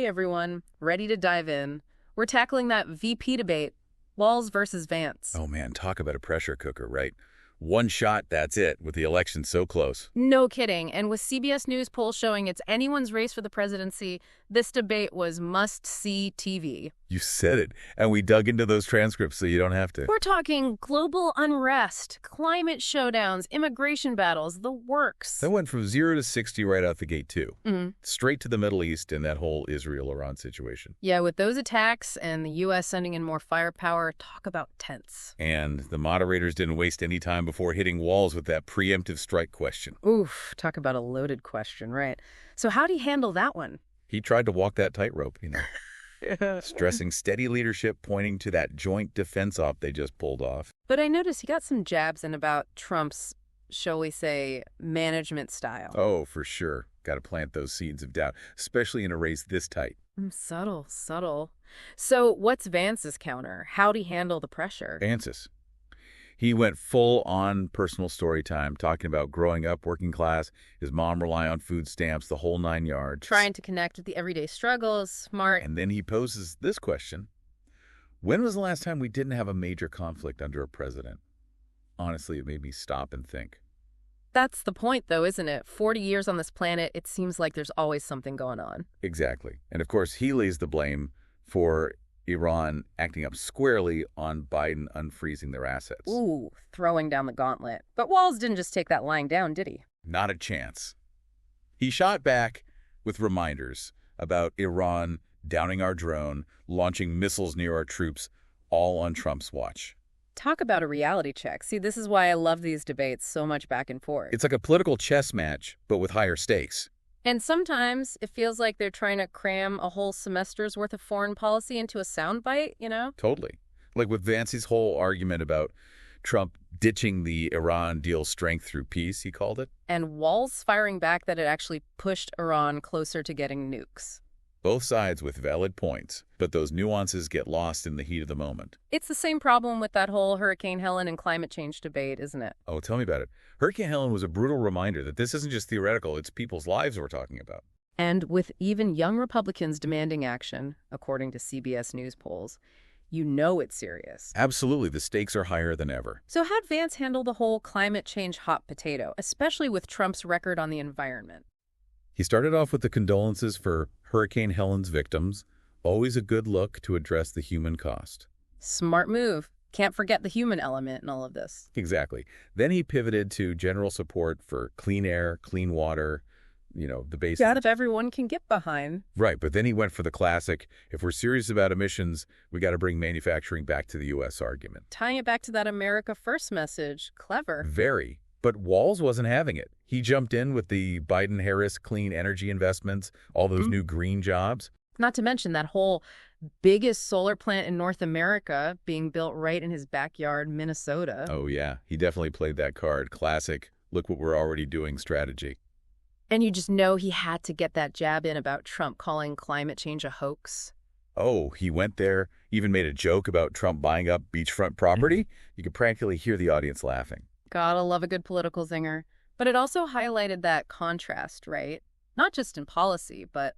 Hey everyone, ready to dive in. We're tackling that VP debate, Walz versus Vance. Oh man, talk about a pressure cooker, right? One shot, that's it, with the election so close. No kidding. And with CBS News polls showing it's anyone's race for the presidency, this debate was must-see TV. You said it, and we dug into those transcripts so you don't have to. We're talking global unrest, climate showdowns, immigration battles, the works. That went from 0 to 60 right out the gate, too. Mm-hmm. Straight to the Middle East and that whole Israel-Iran situation. Yeah, with those attacks and the U.S. sending in more firepower, talk about tense. And the moderators didn't waste any time before hitting Walz with that preemptive strike question. Oof, talk about a loaded question, right? So how'd he handle that one? He tried to walk that tightrope, stressing steady leadership, pointing to that joint defense op they just pulled off. But I noticed he got some jabs in about Trump's, shall we say, management style. Oh, for sure. Got to plant those seeds of doubt, especially in a race this tight. Subtle, subtle. So what's Vance's counter? How'd he handle the pressure? Vance's. He went full-on personal story time, talking about growing up working class, his mom relying on food stamps, the whole 9 yards. Trying to connect with the everyday struggles, smart. And then he poses this question. When was the last time we didn't have a major conflict under a president? Honestly, it made me stop and think. That's the point, though, isn't it? 40 years on this planet, it seems like there's always something going on. Exactly. And of course, he lays the blame for Iran acting up squarely on Biden unfreezing their assets. Ooh, throwing down the gauntlet. But Walz didn't just take that lying down, did he? Not a chance. He shot back with reminders about Iran downing our drone, launching missiles near our troops, all on Trump's watch. Talk about a reality check. See, this is why I love these debates so much back and forth. It's like a political chess match, but with higher stakes. And sometimes it feels like they're trying to cram a whole semester's worth of foreign policy into a soundbite, Totally. Like with Vance's whole argument about Trump ditching the Iran deal strength through peace, he called it. And Walz firing back that it actually pushed Iran closer to getting nukes. Both sides with valid points, but those nuances get lost in the heat of the moment. It's the same problem with that whole Hurricane Helen and climate change debate, isn't it? Oh, tell me about it. Hurricane Helen was a brutal reminder that this isn't just theoretical, it's people's lives we're talking about. And with even young Republicans demanding action, according to CBS News polls, you know it's serious. Absolutely, the stakes are higher than ever. So how'd Vance handle the whole climate change hot potato, especially with Trump's record on the environment? He started off with the condolences for Hurricane Helen's victims, always a good look to address the human cost. Smart move. Can't forget the human element in all of this. Exactly. Then he pivoted to general support for clean air, clean water, the basics. That everyone can get behind. Right, but then he went for the classic, if we're serious about emissions, we got to bring manufacturing back to the U.S. argument. Tying it back to that America First message. Clever. Very. But Walz wasn't having it. He jumped in with the Biden-Harris clean energy investments, all those new green jobs. Not to mention that whole biggest solar plant in North America being built right in his backyard, Minnesota. Oh, yeah. He definitely played that card. Classic, look what we're already doing strategy. And you just know he had to get that jab in about Trump calling climate change a hoax. Oh, he went there, even made a joke about Trump buying up beachfront property. You could practically hear the audience laughing. Gotta love a good political zinger. But it also highlighted that contrast, right? Not just in policy, but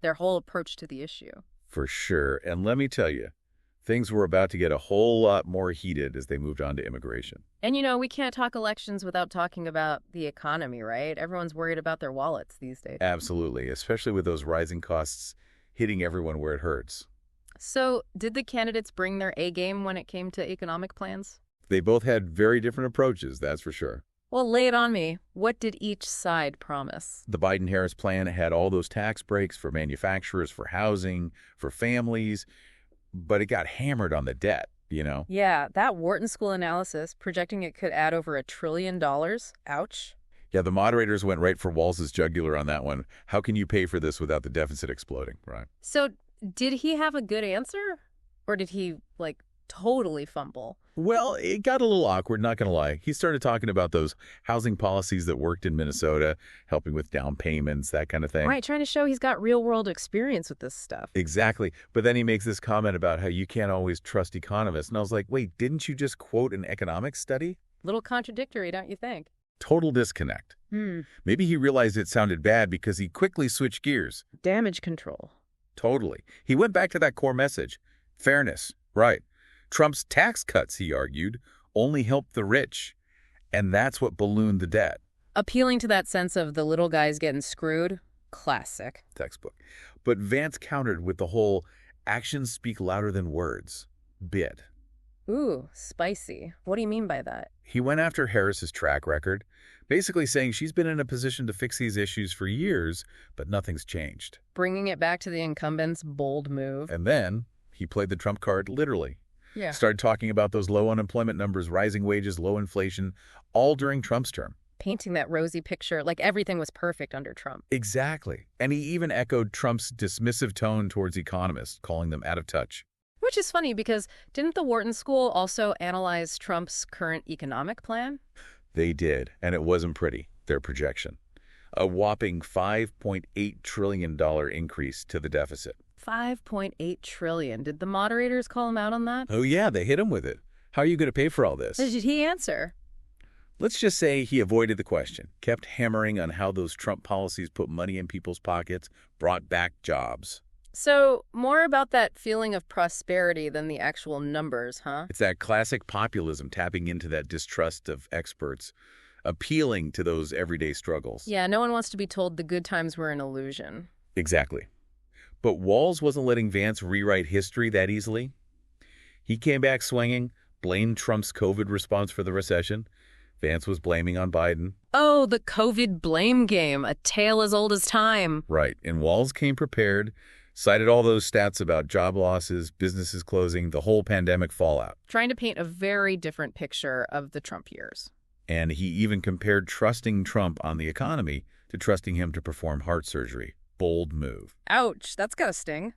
their whole approach to the issue. For sure. And let me tell you, things were about to get a whole lot more heated as they moved on to immigration. And we can't talk elections without talking about the economy, right? Everyone's worried about their wallets these days. Absolutely, especially with those rising costs hitting everyone where it hurts. So, did the candidates bring their A game when it came to economic plans? They both had very different approaches, that's for sure. Well, lay it on me. What did each side promise? The Biden-Harris plan had all those tax breaks for manufacturers, for housing, for families, but it got hammered on the debt, Yeah, that Wharton School analysis projecting it could add over $1 trillion. Ouch. Yeah, the moderators went right for Walz's jugular on that one. How can you pay for this without the deficit exploding, right? So, did he have a good answer? Or did he, totally fumble? Well, it got a little awkward, not going to lie. He started talking about those housing policies that worked in Minnesota, helping with down payments, that kind of thing. Right, trying to show he's got real-world experience with this stuff. Exactly. But then he makes this comment about how you can't always trust economists. And I was like, wait, didn't you just quote an economics study? Little contradictory, don't you think? Total disconnect. Maybe he realized it sounded bad because he quickly switched gears. Damage control. Totally. He went back to that core message. Fairness. Right. Trump's tax cuts, he argued, only helped the rich. And that's what ballooned the debt. Appealing to that sense of the little guys getting screwed. Classic. Textbook. But Vance countered with the whole actions speak louder than words bit. Ooh, spicy. What do you mean by that? He went after Harris's track record, basically saying she's been in a position to fix these issues for years, but nothing's changed. Bringing it back to the incumbent's bold move. And then he played the Trump card literally. Yeah. Started talking about those low unemployment numbers, rising wages, low inflation, all during Trump's term. Painting that rosy picture like everything was perfect under Trump. Exactly. And he even echoed Trump's dismissive tone towards economists, calling them out of touch. Which is funny because didn't the Wharton School also analyze Trump's current economic plan? They did, and it wasn't pretty, their projection. A whopping $5.8 trillion increase to the deficit. $5.8 trillion. Did the moderators call him out on that? Oh yeah, they hit him with it. How are you going to pay for all this? Did he answer? Let's just say he avoided the question, kept hammering on how those Trump policies put money in people's pockets, brought back jobs. So, more about that feeling of prosperity than the actual numbers, huh? It's that classic populism tapping into that distrust of experts, appealing to those everyday struggles. Yeah, no one wants to be told the good times were an illusion. Exactly. But Walz wasn't letting Vance rewrite history that easily. He came back swinging, blamed Trump's COVID response for the recession. Vance was blaming on Biden. Oh, the COVID blame game, a tale as old as time. Right, and Walz came prepared, cited all those stats about job losses, businesses closing, the whole pandemic fallout. Trying to paint a very different picture of the Trump years. And he even compared trusting Trump on the economy to trusting him to perform heart surgery. Bold move. Ouch, that's gotta sting.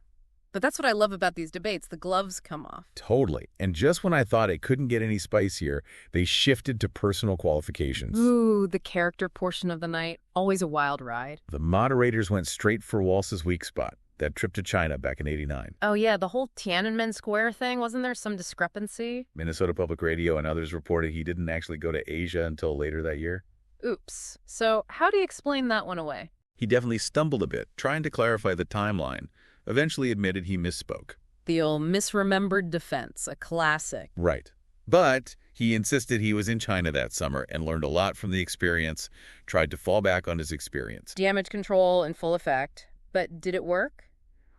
But that's what I love about these debates. The gloves come off. Totally. And just when I thought it couldn't get any spicier, they shifted to personal qualifications. Ooh, the character portion of the night. Always a wild ride. The moderators went straight for Walz's weak spot, that trip to China back in '89. Oh, yeah, the whole Tiananmen Square thing. Wasn't there some discrepancy? Minnesota Public Radio and others reported he didn't actually go to Asia until later that year. Oops. So how do you explain that one away? He definitely stumbled a bit, trying to clarify the timeline. Eventually admitted he misspoke. The old misremembered defense, a classic. Right. But he insisted he was in China that summer and learned a lot from the experience, tried to fall back on his experience. Damage control in full effect. But did it work?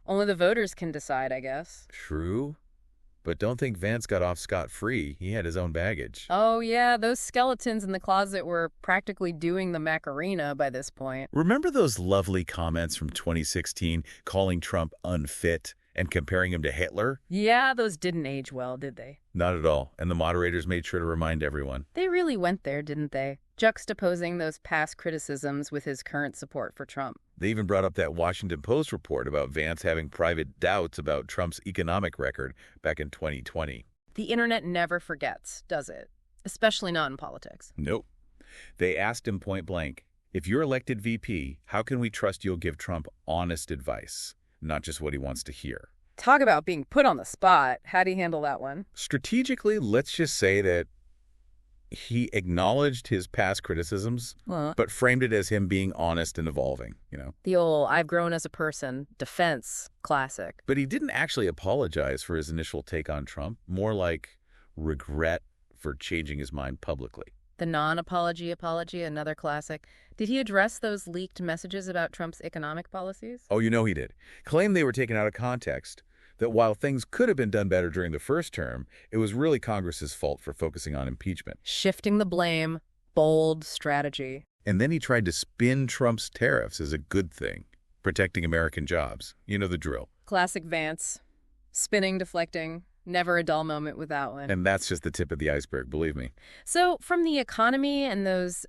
Only the voters can decide, I guess. True. But don't think Vance got off scot-free. He had his own baggage. Oh, yeah, those skeletons in the closet were practically doing the Macarena by this point. Remember those lovely comments from 2016 calling Trump unfit and comparing him to Hitler? Yeah, those didn't age well, did they? Not at all. And the moderators made sure to remind everyone. They really went there, didn't they? Juxtaposing those past criticisms with his current support for Trump. They even brought up that Washington Post report about Vance having private doubts about Trump's economic record back in 2020. The internet never forgets, does it? Especially not in politics. Nope. They asked him point blank, if you're elected VP, how can we trust you'll give Trump honest advice, not just what he wants to hear? Talk about being put on the spot. How'd he handle that one? Strategically, let's just say that he acknowledged his past criticisms, but framed it as him being honest and evolving, The old, I've grown as a person, defense, classic. But he didn't actually apologize for his initial take on Trump, more like regret for changing his mind publicly. The non-apology apology, another classic. Did he address those leaked messages about Trump's economic policies? Oh, he did. Claimed they were taken out of context, that while things could have been done better during the first term, it was really Congress's fault for focusing on impeachment. Shifting the blame, bold strategy. And then he tried to spin Trump's tariffs as a good thing, protecting American jobs. You know the drill. Classic Vance. Spinning, deflecting. Never a dull moment with that one. And that's just the tip of the iceberg, believe me. So from the economy and those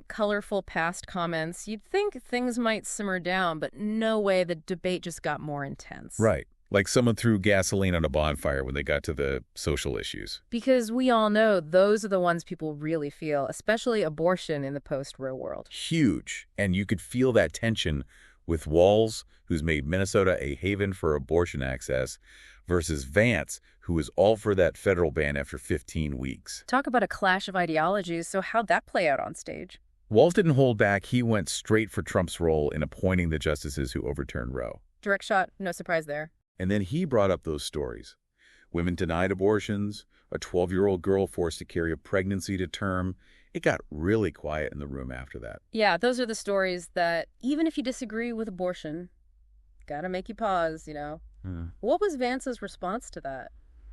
colorful past comments, you'd think things might simmer down, but no way, the debate just got more intense. Right. Like someone threw gasoline on a bonfire when they got to the social issues. Because we all know those are the ones people really feel, especially abortion in the post-Roe world. Huge. And you could feel that tension with Walz, who's made Minnesota a haven for abortion access, versus Vance, who is all for that federal ban after 15 weeks. Talk about a clash of ideologies. So how'd that play out on stage? Walz didn't hold back. He went straight for Trump's role in appointing the justices who overturned Roe. Direct shot, no surprise there. And then he brought up those stories. Women denied abortions, a 12-year-old girl forced to carry a pregnancy to term. It got really quiet in the room after that. Yeah, those are the stories that, even if you disagree with abortion, gotta make you pause, you know. What was Vance's response to that?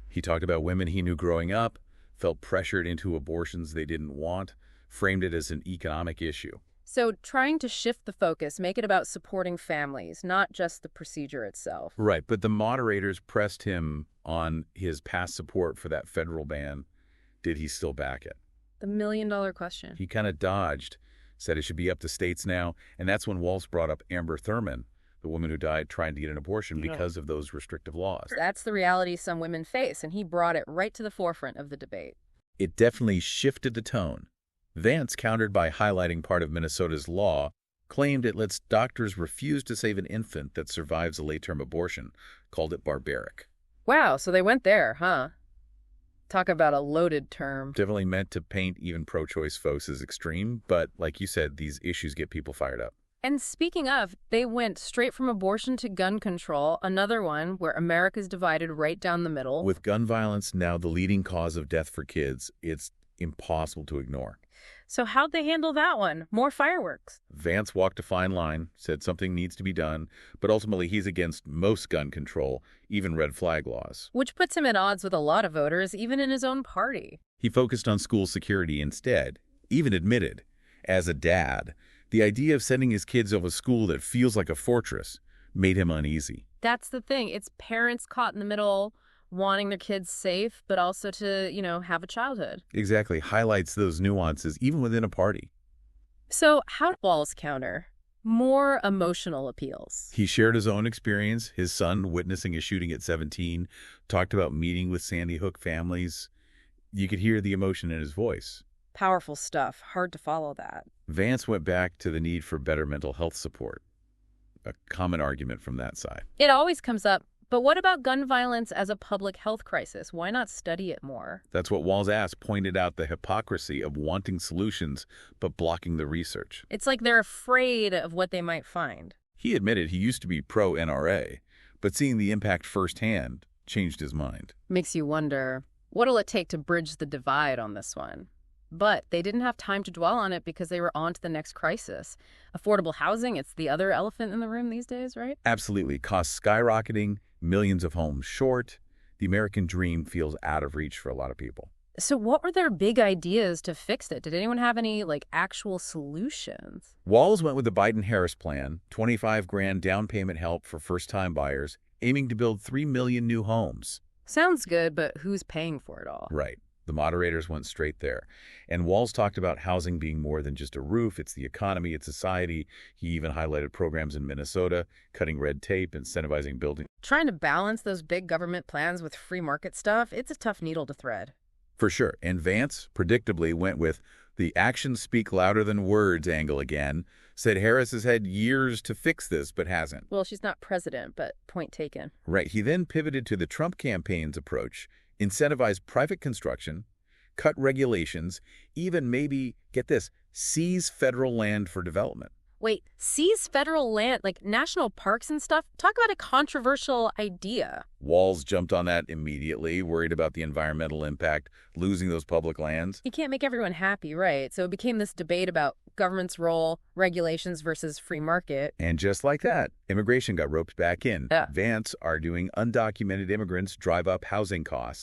He talked about women he knew growing up, felt pressured into abortions they didn't want, framed it as an economic issue. So trying to shift the focus, make it about supporting families, not just the procedure itself. Right, but the moderators pressed him on his past support for that federal ban. Did he still back it? The million-dollar question. He kind of dodged, said it should be up to states now, and that's when Walz brought up Amber Thurman, the woman who died trying to get an abortion because of those restrictive laws. That's the reality some women face, and he brought it right to the forefront of the debate. It definitely shifted the tone. Vance, countered by highlighting part of Minnesota's law, claimed it lets doctors refuse to save an infant that survives a late-term abortion, called it barbaric. Wow, so they went there, huh? Talk about a loaded term. Definitely meant to paint even pro-choice folks as extreme, but like you said, these issues get people fired up. And speaking of, they went straight from abortion to gun control, another one where America's divided right down the middle. With gun violence now the leading cause of death for kids, it's impossible to ignore. So how'd they handle that one? More fireworks. Vance walked a fine line, said something needs to be done, but ultimately he's against most gun control, even red flag laws. Which puts him at odds with a lot of voters, even in his own party. He focused on school security instead, even admitted, as a dad, the idea of sending his kids to a school that feels like a fortress made him uneasy. That's the thing. It's parents caught in the middle, wanting their kids safe, but also to, have a childhood. Exactly. Highlights those nuances, even within a party. So how did Walz counter? More emotional appeals. He shared his own experience, his son witnessing a shooting at 17, talked about meeting with Sandy Hook families. You could hear the emotion in his voice. Powerful stuff. Hard to follow that. Vance went back to the need for better mental health support, a common argument from that side. It always comes up. But what about gun violence as a public health crisis? Why not study it more? That's what Walz asked, pointed out the hypocrisy of wanting solutions but blocking the research. It's like they're afraid of what they might find. He admitted he used to be pro-NRA, but seeing the impact firsthand changed his mind. Makes you wonder, what'll it take to bridge the divide on this one? But they didn't have time to dwell on it because they were on to the next crisis. Affordable housing, it's the other elephant in the room these days, right? Absolutely. Costs skyrocketing, millions of homes short. The American dream feels out of reach for a lot of people. So what were their big ideas to fix it? Did anyone have any, actual solutions? Walz went with the Biden-Harris plan, $25,000 down payment help for first-time buyers, aiming to build 3 million new homes. Sounds good, but who's paying for it all? Right. The moderators went straight there. And Walz talked about housing being more than just a roof. It's the economy, it's society. He even highlighted programs in Minnesota, cutting red tape, incentivizing building. Trying to balance those big government plans with free market stuff, it's a tough needle to thread. For sure. And Vance, predictably, went with the actions speak louder than words angle again, said Harris has had years to fix this, but hasn't. Well, she's not president, but point taken. Right. He then pivoted to the Trump campaign's approach, incentivize private construction, cut regulations, even maybe, get this, seize federal land for development. Wait, seize federal land, like national parks and stuff? Talk about a controversial idea. Walz jumped on that immediately, worried about the environmental impact, losing those public lands. You can't make everyone happy, right? So it became this debate about government's role, regulations versus free market. And just like that, immigration got roped back in. Yeah. Vance arguing undocumented immigrants drive up housing costs.